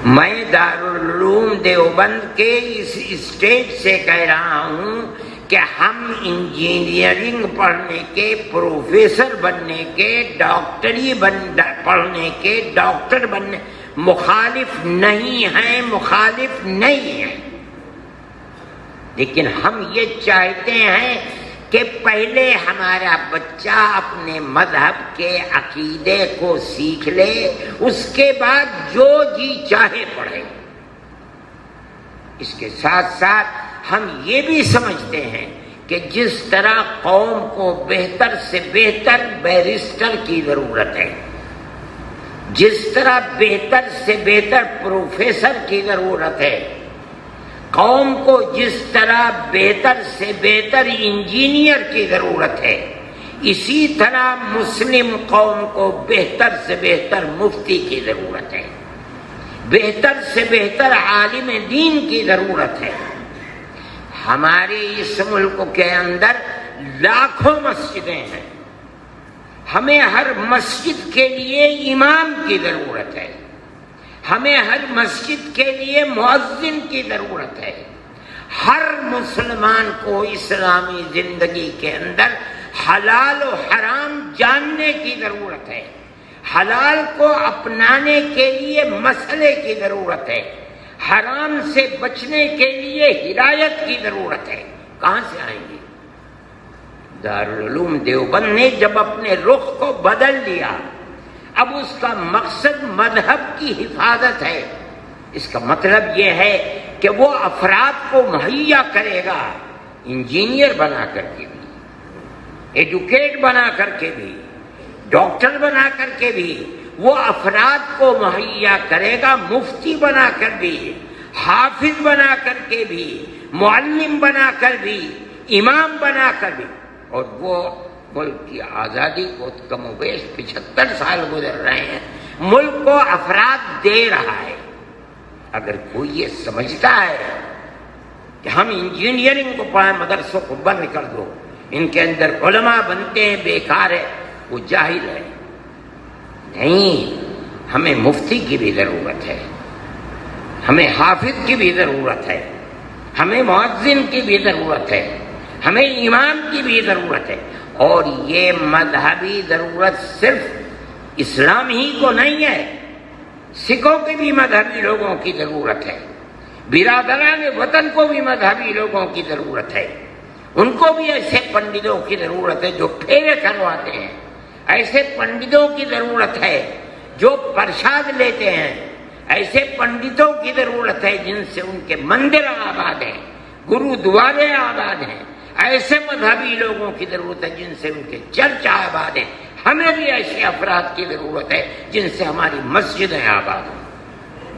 میں دارالعلوم دیوبند کے اس اسٹیج سے کہہ رہا ہوں کہ ہم انجینئرنگ پڑھنے کے، پروفیسر بننے کے، ڈاکٹری پڑھنے کے، ڈاکٹر بننے مخالف نہیں ہیں، لیکن ہم یہ چاہتے ہیں کہ پہلے ہمارا بچہ اپنے مذہب کے عقیدے کو سیکھ لے، اس کے بعد جو جی چاہے پڑھے۔ اس کے ساتھ ساتھ ہم یہ بھی سمجھتے ہیں کہ جس طرح قوم کو بہتر سے بہتر بیرسٹر کی ضرورت ہے، جس طرح بہتر سے بہتر پروفیسر کی ضرورت ہے، قوم کو جس طرح بہتر سے بہتر انجینئر کی ضرورت ہے، اسی طرح مسلم قوم کو بہتر سے بہتر مفتی کی ضرورت ہے، بہتر سے بہتر عالم دین کی ضرورت ہے۔ ہمارے اس ملک کے اندر لاکھوں مسجدیں ہیں، ہمیں ہر مسجد کے لیے امام کی ضرورت ہے، ہمیں ہر مسجد کے لیے مؤذن کی ضرورت ہے۔ ہر مسلمان کو اسلامی زندگی کے اندر حلال و حرام جاننے کی ضرورت ہے، حلال کو اپنانے کے لیے مسئلے کی ضرورت ہے، حرام سے بچنے کے لیے ہدایت کی ضرورت ہے۔ کہاں سے آئیں گے؟ دارالعلوم دیوبند نے جب اپنے رخ کو بدل لیا، اب اس کا مقصد مذہب کی حفاظت ہے۔ اس کا مطلب یہ ہے کہ وہ افراد کو مہیا کرے گا، انجینئر بنا کر کے بھی، ایڈوکیٹ بنا کر کے بھی، ڈاکٹر بنا کر کے بھی، وہ افراد کو مہیا کرے گا، مفتی بنا کر بھی، حافظ بنا کر کے بھی، معلم بنا کر بھی، امام بنا کر بھی۔ اور وہ ملک کی آزادی کو کم و بیش 75 سال گزر رہے ہیں، ملک کو افراد دے رہا ہے۔ اگر کوئی یہ سمجھتا ہے کہ ہم انجینئرنگ کو پڑھیں، مدرسوں کو بند کر دو، ان کے اندر علماء بنتے ہیں، بیکار ہے، وہ جاہل ہے۔ نہیں، ہمیں مفتی کی بھی ضرورت ہے، ہمیں حافظ کی بھی ضرورت ہے، ہمیں مؤذن کی بھی ضرورت ہے، ہمیں امام کی بھی ضرورت ہے۔ اور یہ مذہبی ضرورت صرف اسلام ہی کو نہیں ہے، سکھوں کی بھی مذہبی لوگوں کی ضرورت ہے، برادران وطن کو بھی مذہبی لوگوں کی ضرورت ہے، ان کو بھی ایسے پنڈتوں کی ضرورت ہے جو پھیرے کرواتے ہیں، ایسے پنڈتوں کی ضرورت ہے جو پرساد لیتے ہیں، ایسے پنڈتوں کی ضرورت ہے جن سے ان کے مندر آباد ہیں، گرودوارے آباد ہیں، ایسے مذہبی لوگوں کی ضرورت ہے جن سے ان کے چرچ آباد ہیں۔ ہمیں بھی ایسے افراد کی ضرورت ہے جن سے ہماری مسجدیں آباد ہیں،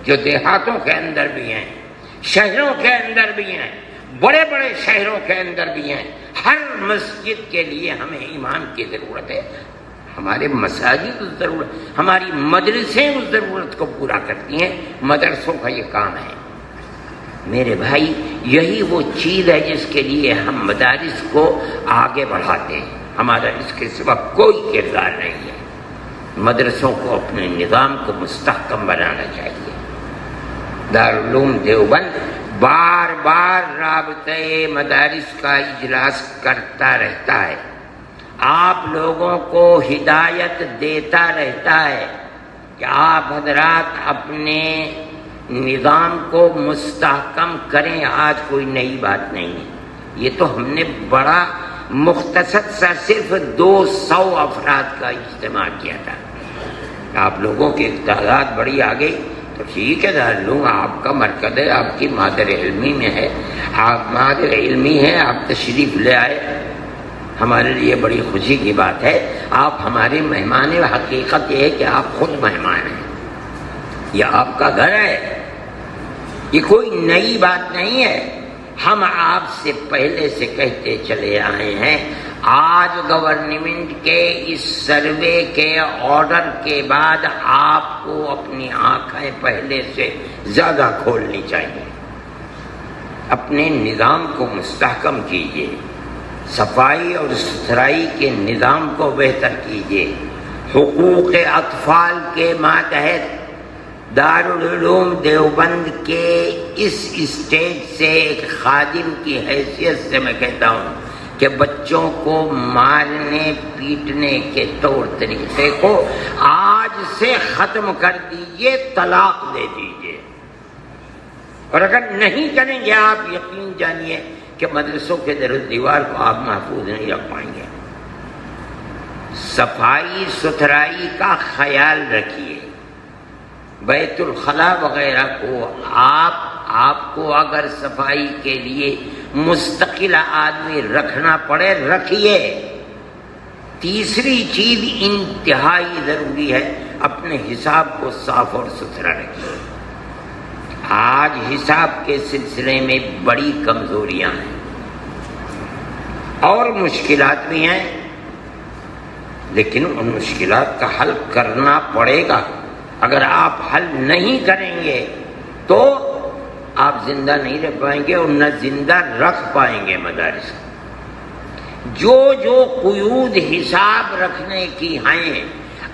جو دیہاتوں کے اندر بھی ہیں، شہروں کے اندر بھی ہیں، بڑے بڑے شہروں کے اندر بھی ہیں۔ ہر مسجد کے لیے ہمیں امام کی ضرورت ہے۔ ہمارے مساجد اس ضرورت، ہماری مدرسیں اس ضرورت کو پورا کرتی ہیں۔ مدرسوں کا یہ کام ہے میرے بھائی، یہی وہ چیز ہے جس کے لیے ہم مدارس کو آگے بڑھاتے ہیں۔ ہمارا اس کے سوا کوئی کردار نہیں ہے۔ مدرسوں کو اپنے نظام کو مستحکم بنانا چاہیے۔ دارالعلوم دیوبند بار بار رابطۂ مدارس کا اجلاس کرتا رہتا ہے، آپ لوگوں کو ہدایت دیتا رہتا ہے کہ آپ حضرات اپنے نظام کو مستحکم کریں۔ آج کوئی نئی بات نہیں ہے، یہ تو ہم نے بڑا مختصر سا صرف 200 افراد کا اجتماع کیا تھا۔ آپ لوگوں کی تعداد بڑی آ گئی تو ٹھیک ہے، دارالعلوم آپ کا مرکز ہے، آپ کی مادر علمی میں ہے، آپ مادر علمی ہیں، آپ تشریف لے آئے، ہمارے لیے بڑی خوشی کی بات ہے۔ آپ ہمارے مہمان ہیں، حقیقت یہ ہے کہ آپ خود مہمان ہیں، یہ آپ کا گھر ہے، یہ کوئی نئی بات نہیں ہے۔ ہم آپ سے پہلے سے کہتے چلے آئے ہیں، آج گورنمنٹ کے اس سروے کے آرڈر کے بعد آپ کو اپنی آنکھیں پہلے سے زیادہ کھولنی چاہیے۔ اپنے نظام کو مستحکم کیجیے، صفائی اور ستھرائی کے نظام کو بہتر کیجیے، حقوق اطفال کے ماتحت دارالعلوم دیوبند کے اس اسٹیج سے ایک خادم کی حیثیت سے میں کہتا ہوں کہ بچوں کو مارنے پیٹنے کے طور طریقے کو آج سے ختم کر دیجئے، طلاق دے دیجئے، اور اگر نہیں کریں گے آپ یقین جانیے کہ مدرسوں کے در و دیوار کو آپ محفوظ نہیں رکھ پائیں گے۔ صفائی ستھرائی کا خیال رکھیے، بیت الخلا وغیرہ کو آپ کو اگر صفائی کے لیے مستقل آدمی رکھنا پڑے رکھیے۔ تیسری چیز انتہائی ضروری ہے، اپنے حساب کو صاف اور ستھرا رکھیے۔ آج حساب کے سلسلے میں بڑی کمزوریاں ہیں اور مشکلات بھی ہیں، لیکن ان مشکلات کا حل کرنا پڑے گا۔ اگر آپ حل نہیں کریں گے تو آپ زندہ نہیں رہ پائیں گے اور نہ زندہ رکھ پائیں گے مدارس۔ جو قیود حساب رکھنے کی ہیں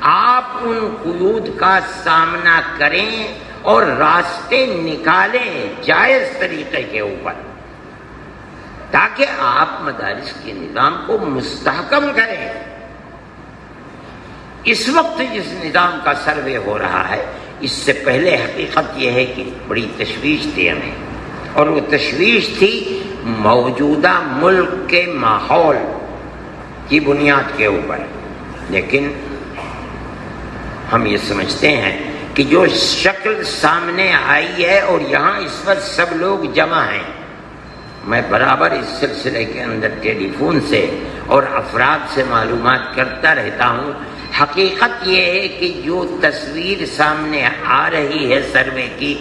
آپ ان قیود کا سامنا کریں اور راستے نکالیں جائز طریقے کے اوپر، تاکہ آپ مدارس کے نظام کو مستحکم کریں۔ اس وقت جس نظام کا سروے ہو رہا ہے، اس سے پہلے حقیقت یہ ہے کہ بڑی تشویش تھی ہمیں، اور وہ تشویش تھی موجودہ ملک کے ماحول کی بنیاد کے اوپر۔ لیکن ہم یہ سمجھتے ہیں کہ جو شکل سامنے آئی ہے اور یہاں اس وقت سب لوگ جمع ہیں، میں برابر اس سلسلے کے اندر ٹیلی فون سے اور افراد سے معلومات کرتا رہتا ہوں۔ حقیقت یہ ہے کہ جو تصویر سامنے آ رہی ہے سروے کی،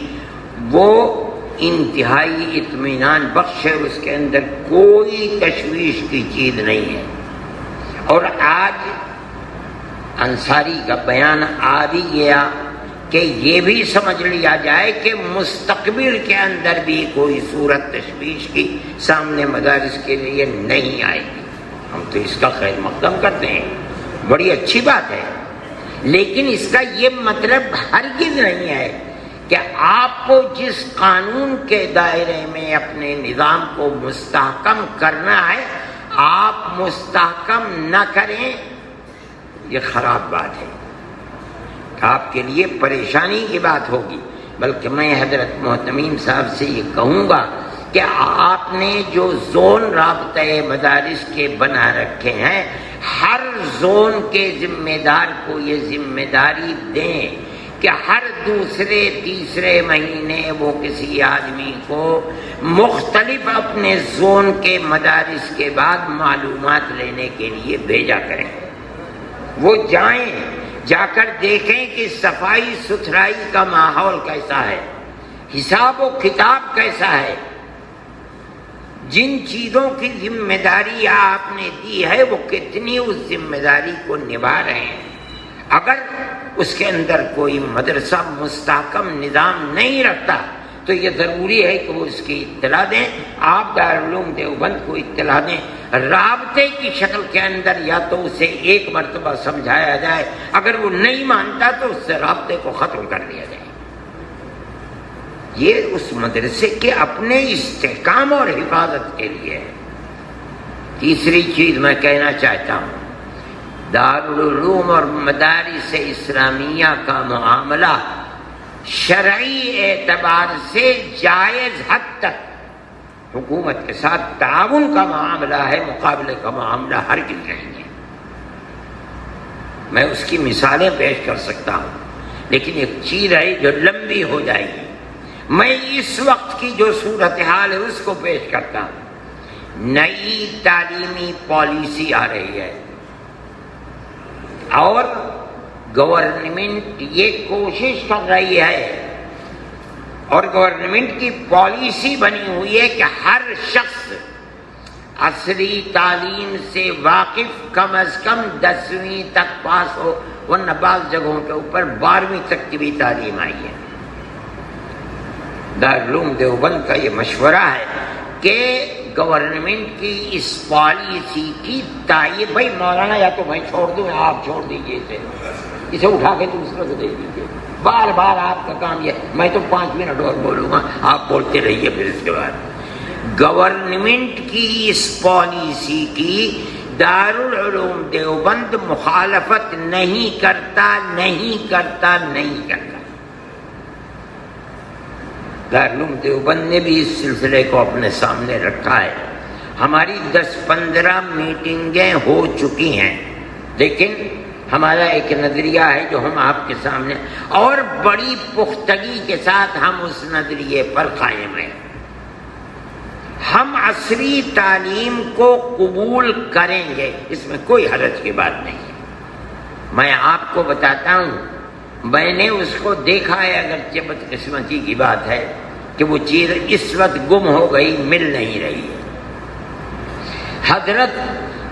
وہ انتہائی اطمینان بخش ہے، اس کے اندر کوئی تشویش کی چیز نہیں ہے۔ اور آج انصاری کا بیان آ بھی گیا کہ یہ بھی سمجھ لیا جائے کہ مستقبل کے اندر بھی کوئی صورت تشویش کی سامنے مدارس کے لیے نہیں آئے گی۔ ہم تو اس کا خیر مقدم کرتے ہیں، بڑی اچھی بات ہے، لیکن اس کا یہ مطلب ہرگز نہیں ہے کہ آپ کو جس قانون کے دائرے میں اپنے نظام کو مستحکم کرنا ہے آپ مستحکم نہ کریں۔ یہ خراب بات ہے، آپ کے لیے پریشانی کی بات ہوگی۔ بلکہ میں حضرت محتمیم صاحب سے یہ کہوں گا کہ آپ نے جو زون رابطۂ مدارس کے بنا رکھے ہیں، ہر زون کے ذمہ دار کو یہ ذمہ داری دیں کہ ہر دوسرے تیسرے مہینے وہ کسی آدمی کو مختلف اپنے زون کے مدارس کے بعد معلومات لینے کے لیے بھیجا کریں۔ وہ جائیں، جا کر دیکھیں کہ صفائی ستھرائی کا ماحول کیسا ہے، حساب و کتاب کیسا ہے، جن چیزوں کی ذمہ داری آپ نے دی ہے وہ کتنی اس ذمہ داری کو نبھا رہے ہیں۔ اگر اس کے اندر کوئی مدرسہ مستحکم نظام نہیں رکھتا تو یہ ضروری ہے کہ وہ اس کی اطلاع دیں، آپ دارالعلوم دیوبند کو اطلاع دیں، رابطے کی شکل کے اندر یا تو اسے ایک مرتبہ سمجھایا جائے، اگر وہ نہیں مانتا تو اس سے رابطے کو ختم کر دیا جائے۔ یہ اس مدرسے کے اپنے استحکام اور حفاظت کے لیے ہے۔ تیسری چیز میں کہنا چاہتا ہوں، دارالعلوم اور مدارس اسلامیہ کا معاملہ شرعی اعتبار سے جائز حد تک حکومت کے ساتھ تعاون کا معاملہ ہے، مقابلے کا معاملہ ہرگز نہیں ہے۔ میں اس کی مثالیں پیش کر سکتا ہوں، لیکن ایک چیز ہے جو لمبی ہو جائے گی۔ میں اس وقت کی جو صورتحال ہے اس کو پیش کرتا ہوں۔ نئی تعلیمی پالیسی آ رہی ہے اور گورنمنٹ یہ کوشش کر رہی ہے اور گورنمنٹ کی پالیسی بنی ہوئی ہے کہ ہر شخص عصری تعلیم سے واقف کم از کم 10ویں تک پاس ہو، ورنہ بعض جگہوں کے اوپر 12ویں تک کی بھی تعلیم آئی ہے۔ دارالعلوم دیوبند کا یہ مشورہ ہے کہ گورنمنٹ کی اس پالیسی کی تائید، بھائی مولانا یا تو میں چھوڑ دوں یا آپ چھوڑ دیجیے، اسے اٹھا کے دوسرے کو دے دیجیے، بار بار آپ کا کام یہ، میں تو 5 منٹ اور بولوں گا، آپ بولتے رہیے پھر اس کے بعد۔ گورنمنٹ کی اس پالیسی کی دارالعلوم دیوبند مخالفت نہیں کرتا۔ دارالعلوم دیوبند نے بھی اس سلسلے کو اپنے سامنے رکھا ہے۔ ہماری 10-15 میٹنگیں ہو چکی ہیں، لیکن ہمارا ایک نظریہ ہے جو ہم آپ کے سامنے، اور بڑی پختگی کے ساتھ ہم اس نظریے پر قائم ہیں۔ ہم عصری تعلیم کو قبول کریں گے، اس میں کوئی حرج کی بات نہیں ہے۔ میں آپ کو بتاتا ہوں، میں نے اس کو دیکھا ہے، اگرچہ بدقسمتی کی بات ہے کہ وہ چیز اس وقت گم ہو گئی، مل نہیں رہی ہے۔ حضرت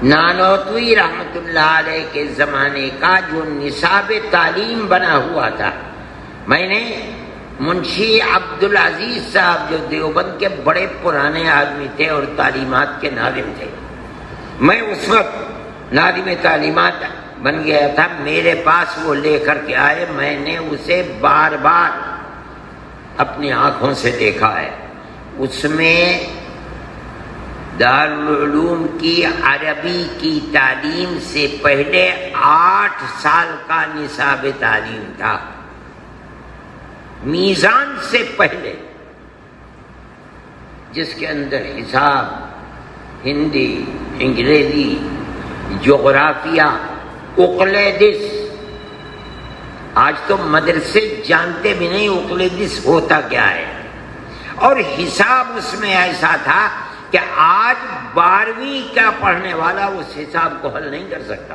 نانوتوی رحمت اللہ علیہ کے زمانے کا جو نصاب تعلیم بنا ہوا تھا، میں نے منشی عبدالعزیز صاحب جو دیوبند کے بڑے پرانے آدمی تھے اور تعلیمات کے ناظم تھے، میں اس وقت ناظم تعلیمات بن گیا تھا، میرے پاس وہ لے کر کے آئے، میں نے اسے بار بار اپنی آنکھوں سے دیکھا ہے۔ اس میں دارالعلوم کی عربی کی تعلیم سے پہلے 8 سال کا نصاب تعلیم تھا، میزان سے پہلے، جس کے اندر حساب، ہندی، انگریزی، جغرافیہ، اقلیدس، آج تو مدرسے جانتے بھی نہیں اقلیدس ہوتا کیا ہے، اور حساب اس میں ایسا تھا کہ آج 12ویں کا پڑھنے والا اس حساب کو حل نہیں کر سکتا۔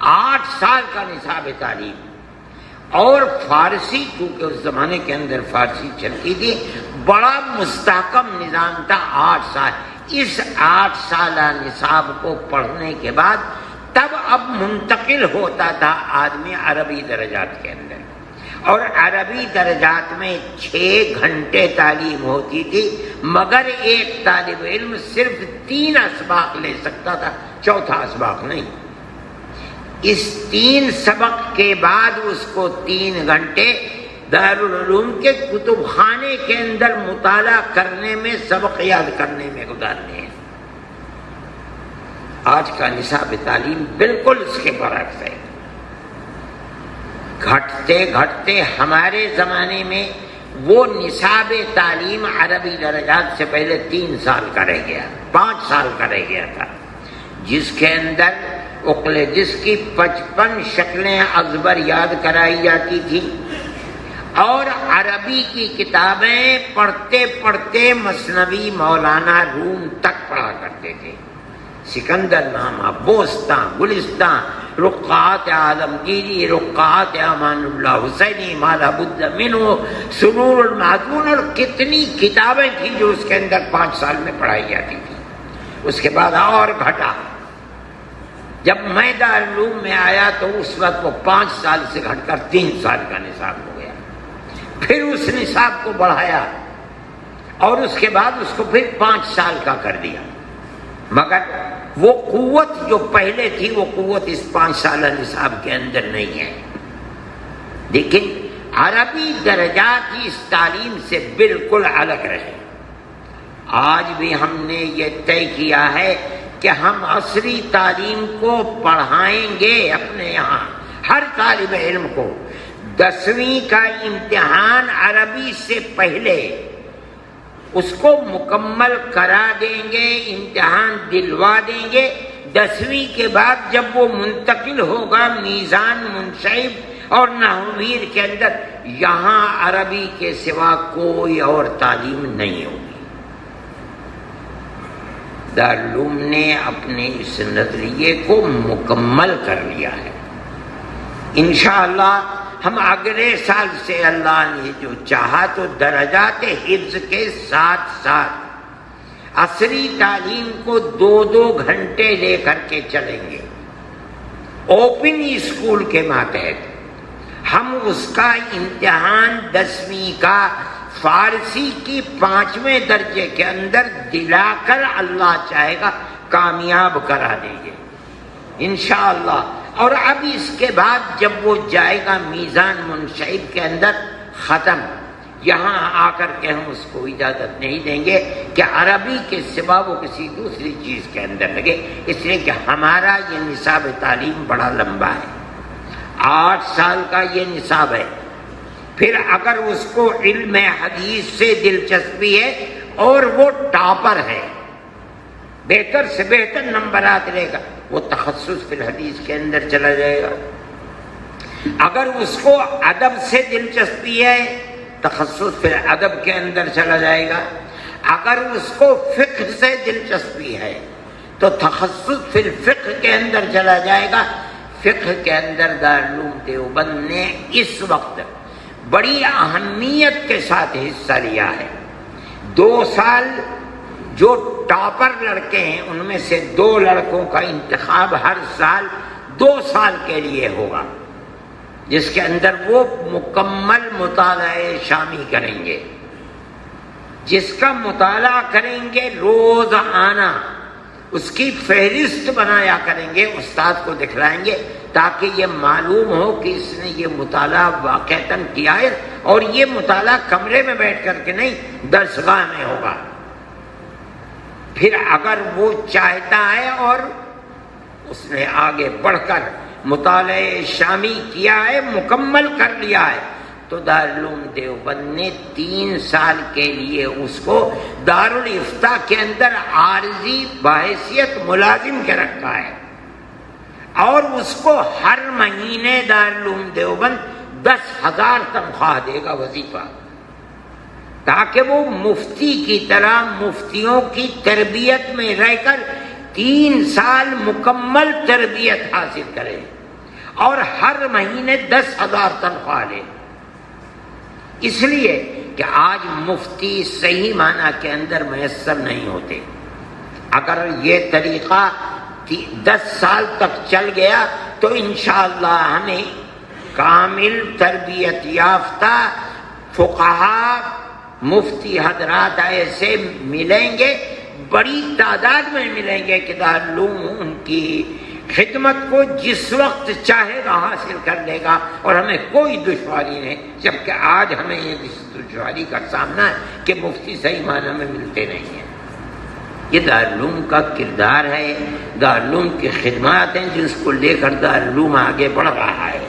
8 سال کا نصاب تعلیم، اور فارسی، کیونکہ اس زمانے کے اندر فارسی چلتی تھی، بڑا مستحکم نظام تھا۔ 8 سال، اس 8 سالہ نصاب کو پڑھنے کے بعد تب اب منتقل ہوتا تھا آدمی عربی درجات کے اندر، اور عربی درجات میں 6 گھنٹے تعلیم ہوتی تھی، مگر ایک طالب علم صرف 3 اسباق لے سکتا تھا، 4تھا اسباق نہیں۔ اس 3 سبق کے بعد اس کو 3 گھنٹے دارالعلوم کے کتب خانے کے اندر مطالعہ کرنے میں، سبق یاد کرنے میں گزارنے ہیں۔ آج کا نصاب تعلیم بالکل اس کے برعکس ہے۔ گھٹتے گھٹتے ہمارے زمانے میں وہ نصاب تعلیم عربی درجات سے پہلے 3 سال کا رہ گیا، 5 سال کا رہ گیا تھا، جس کے اندر اقلیدس کی 55 شکلیں ازبر یاد کرائی جاتی تھی، اور عربی کی کتابیں پڑھتے پڑھتے مثنوی مولانا روم تک پڑھا کرتے تھے۔ سکندر نامہ، بوستان، گلستان، رقعات عالمگیری، رقعات امان اللہ حسینی، مالا بدھ منو، سرور المعدون، اور کتنی کتابیں تھیں جو اس کے اندر 5 سال میں پڑھائی جاتی تھی۔ اس کے بعد اور گھٹا، جب میں دارالعلوم میں آیا تو اس وقت وہ 5 سال سے گھٹ کر 3 سال کا نصاب ہو گیا۔ پھر اس نصاب کو بڑھایا، اور اس کے بعد اس کو پھر 5 سال کا کر دیا، مگر وہ قوت جو پہلے تھی وہ قوت اس 5 سالہ نصاب کے اندر نہیں ہے۔ لیکن عربی درجات اس تعلیم سے بالکل الگ رہے۔ آج بھی ہم نے یہ طے کیا ہے کہ ہم عصری تعلیم کو پڑھائیں گے اپنے یہاں، ہر طالب علم کو 10ویں کا امتحان عربی سے پہلے اس کو مکمل کرا دیں گے، امتحان دلوا دیں گے۔ 10ویں کے بعد جب وہ منتقل ہوگا میزان، منشعب اور نحویر کے اندر، یہاں عربی کے سوا کوئی اور تعلیم نہیں ہوگی۔ دارالعلوم نے اپنے اس نظریے کو مکمل کر لیا ہے۔ انشاءاللہ ہم اگلے سال سے اللہ نے جو چاہا تو درجات حفظ کے ساتھ ساتھ عصری تعلیم کو 2-2 گھنٹے لے کر کے چلیں گے۔ اوپن اسکول کے ماتحت ہم اس کا امتحان 10ویں کا فارسی کی 5ویں درجے کے اندر دلا کر اللہ چاہے گا کامیاب کرا دیں گے انشاءاللہ۔ اور اب اس کے بعد جب وہ جائے گا میزان منشعب کے اندر ختم، یہاں آ کر کے ہم اس کو اجازت نہیں دیں گے کہ عربی کے سوا وہ کسی دوسری چیز کے اندر لگے، اس لیے کہ ہمارا یہ نصاب تعلیم بڑا لمبا ہے، 8 سال کا یہ نصاب ہے۔ پھر اگر اس کو علم حدیث سے دلچسپی ہے اور وہ ٹاپر ہے، بہتر سے بہتر نمبرات لے گا، وہ تخصص فی الحدیث کے اندر چلا جائے گا۔ اگر اس کو ادب سے دلچسپی ہے، تخصص فی الادب کے اندر چلا جائے گا۔ اگر اس کو فقہ سے دلچسپی ہے تو تخصص فی الفقہ کے اندر چلا جائے گا۔ فقہ کے اندر دارالعلوم دیوبند نے اس وقت بڑی اہمیت کے ساتھ حصہ لیا ہے۔ 2 سال جو ٹاپر لڑکے ہیں ان میں سے 2 لڑکوں کا انتخاب ہر سال 2 سال کے لیے ہوگا، جس کے اندر وہ مکمل مطالعہ شامی کریں گے، جس کا مطالعہ کریں گے روزانہ، اس کی فہرست بنایا کریں گے، استاد کو دکھلائیں گے تاکہ یہ معلوم ہو کہ اس نے یہ مطالعہ واقعتاً کیا ہے، اور یہ مطالعہ کمرے میں بیٹھ کر کے نہیں، درسگاہ میں ہوگا۔ پھر اگر وہ چاہتا ہے اور اس نے آگے بڑھ کر مطالعہ شامی کیا ہے، مکمل کر لیا ہے، تو دارالعلوم دیوبند نے 3 سال کے لیے اس کو دارالافتاء کے اندر عارضی بحیثیت ملازم کے رکھا ہے، اور اس کو ہر مہینے دارالعلوم دیوبند 10,000 تنخواہ دے گا وظیفہ، تاکہ وہ مفتی کی طرح مفتیوں کی تربیت میں رہ کر 3 سال مکمل تربیت حاصل کرے اور ہر مہینے 10,000 تنخواہ لے۔ اس لیے کہ آج مفتی صحیح معنی کے اندر میسر نہیں ہوتے۔ اگر یہ طریقہ 10 سال تک چل گیا تو انشاءاللہ ہمیں کامل تربیت یافتہ فقہا مفتی حضرات ایسے ملیں گے، بڑی تعداد میں ملیں گے کہ دارالعلوم ان کی خدمت کو جس وقت چاہے گا حاصل کر لے گا اور ہمیں کوئی دشواری نہیں، جبکہ آج ہمیں یہ دشواری کا سامنا ہے کہ مفتی صحیح معنی میں ملتے نہیں ہیں۔ یہ دارالعلوم کا کردار ہے، دارالعلوم کی خدمات ہیں جس کو لے کر دارالعلوم آگے بڑھ رہا ہے۔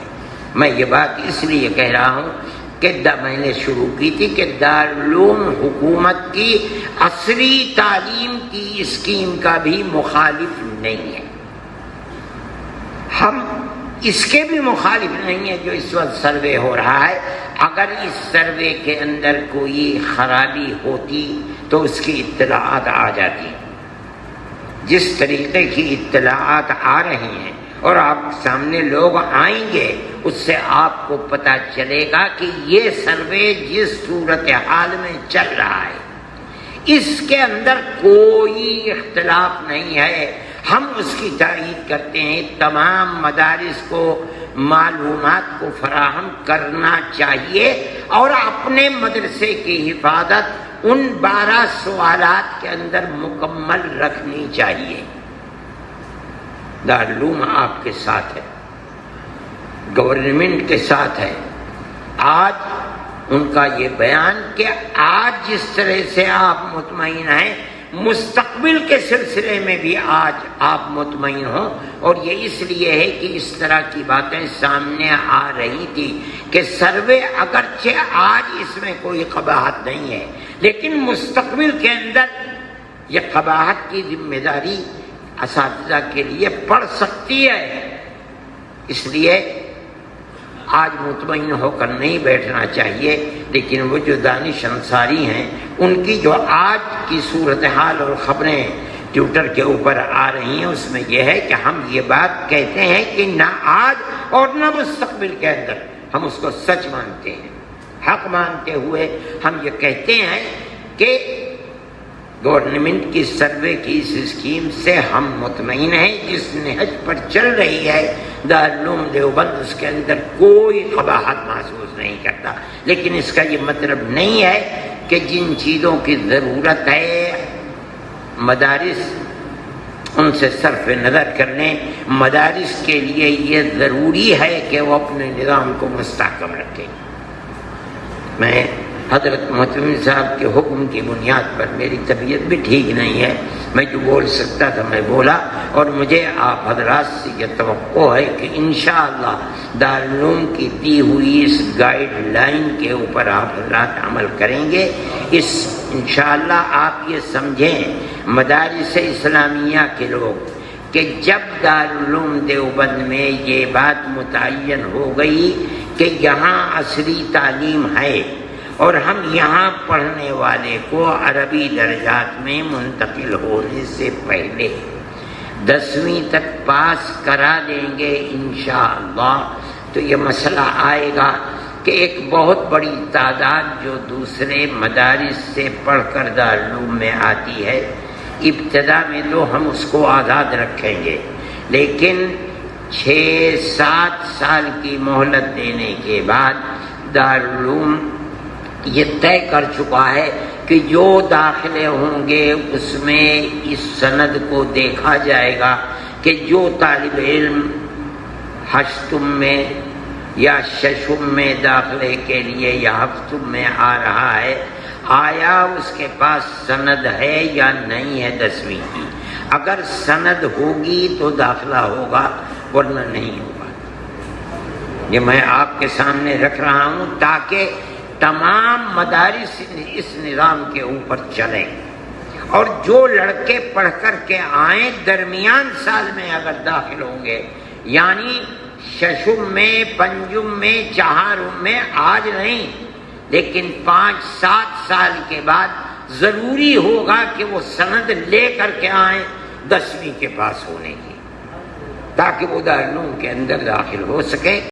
میں یہ بات اس لیے کہہ رہا ہوں کہ میں نے شروع کی تھی کہ دارالعلوم حکومت کی عصری تعلیم کی اسکیم کا بھی مخالف نہیں ہے، ہم اس کے بھی مخالف نہیں ہیں جو اس وقت سروے ہو رہا ہے۔ اگر اس سروے کے اندر کوئی خرابی ہوتی تو اس کی اطلاعات آ جاتی، جس طریقے کی اطلاعات آ رہی ہیں اور آپ سامنے لوگ آئیں گے، اس سے آپ کو پتہ چلے گا کہ یہ سروے جس صورتحال میں چل رہا ہے اس کے اندر کوئی اختلاف نہیں ہے، ہم اس کی تائید کرتے ہیں۔ تمام مدارس کو معلومات کو فراہم کرنا چاہیے اور اپنے مدرسے کی حفاظت ان 12 سوالات کے اندر مکمل رکھنی چاہیے۔ دارالعلوم آپ کے ساتھ ہے، گورنمنٹ کے ساتھ ہے۔ آج ان کا یہ بیان کہ آج جس طرح سے آپ مطمئن ہیں، مستقبل کے سلسلے میں بھی آج آپ مطمئن ہوں، اور یہ اس لیے ہے کہ اس طرح کی باتیں سامنے آ رہی تھی کہ سروے اگرچہ آج اس میں کوئی قباحت نہیں ہے، لیکن مستقبل کے اندر یہ قباحت کی ذمہ داری اساتذہ کے لیے پڑ سکتی ہے۔ اس لیے آج مطمئن ہو کر نہیں بیٹھنا چاہیے، لیکن وہ جو دانش انصاری ہیں ان کی جو آج کی صورتحال اور خبریں ٹویٹر کے اوپر آ رہی ہیں، اس میں یہ ہے کہ ہم یہ بات کہتے ہیں کہ نہ آج اور نہ مستقبل کے اندر ہم اس کو سچ مانتے ہیں، حق مانتے ہوئے ہم یہ کہتے ہیں کہ گورنمنٹ کی سروے کی اس اسکیم سے ہم مطمئن ہیں، جس نہج پر چل رہی ہے دارالعلوم دیوبند اس کے اندر کوئی قباحت محسوس نہیں کرتا۔ لیکن اس کا یہ مطلب نہیں ہے کہ جن چیزوں کی ضرورت ہے مدارس ان سے صرف نظر کر لیں۔ مدارس کے لیے یہ ضروری ہے کہ وہ اپنے نظام کو مستحکم رکھیں۔ میں حضرت محتمم صاحب کے حکم کی بنیاد پر، میری طبیعت بھی ٹھیک نہیں ہے، میں جو بول سکتا تھا میں بولا، اور مجھے آپ حضرات سے یہ توقع ہے کہ انشاءاللہ دارالعلوم کی دی ہوئی اس گائیڈ لائن کے اوپر آپ حضرات عمل کریں گے۔ اس انشاءاللہ آپ یہ سمجھیں مدارس اسلامیہ کے لوگ کہ جب دارالعلوم دیوبند میں یہ بات متعین ہو گئی کہ یہاں عصری تعلیم ہے اور ہم یہاں پڑھنے والے کو عربی درجات میں منتقل ہونے سے پہلے 10ویں تک پاس کرا دیں گے انشاءاللہ، تو یہ مسئلہ آئے گا کہ ایک بہت بڑی تعداد جو دوسرے مدارس سے پڑھ کر دارالعلوم میں آتی ہے، ابتدا میں تو ہم اس کو آزاد رکھیں گے، لیکن 6-7 سال کی مہلت دینے کے بعد دارالعلوم یہ طے کر چکا ہے کہ جو داخلے ہوں گے اس میں اس سند کو دیکھا جائے گا کہ جو طالب علم ہشتم میں یا ششم میں داخلے کے لیے یا ہفتم میں آ رہا ہے، آیا اس کے پاس سند ہے یا نہیں ہے 10ویں کی۔ اگر سند ہوگی تو داخلہ ہوگا، ورنہ نہیں ہوگا۔ یہ میں آپ کے سامنے رکھ رہا ہوں تاکہ تمام مدارس اس نظام کے اوپر چلیں، اور جو لڑکے پڑھ کر کے آئیں درمیان سال میں اگر داخل ہوں گے، یعنی ششم میں، پنجم میں، چہارم میں آج نہیں، لیکن 5-7 سال کے بعد ضروری ہوگا کہ وہ سند لے کر کے آئیں 10ویں کے پاس ہونے کی، تاکہ وہ دارالعلوم کے اندر داخل ہو سکے۔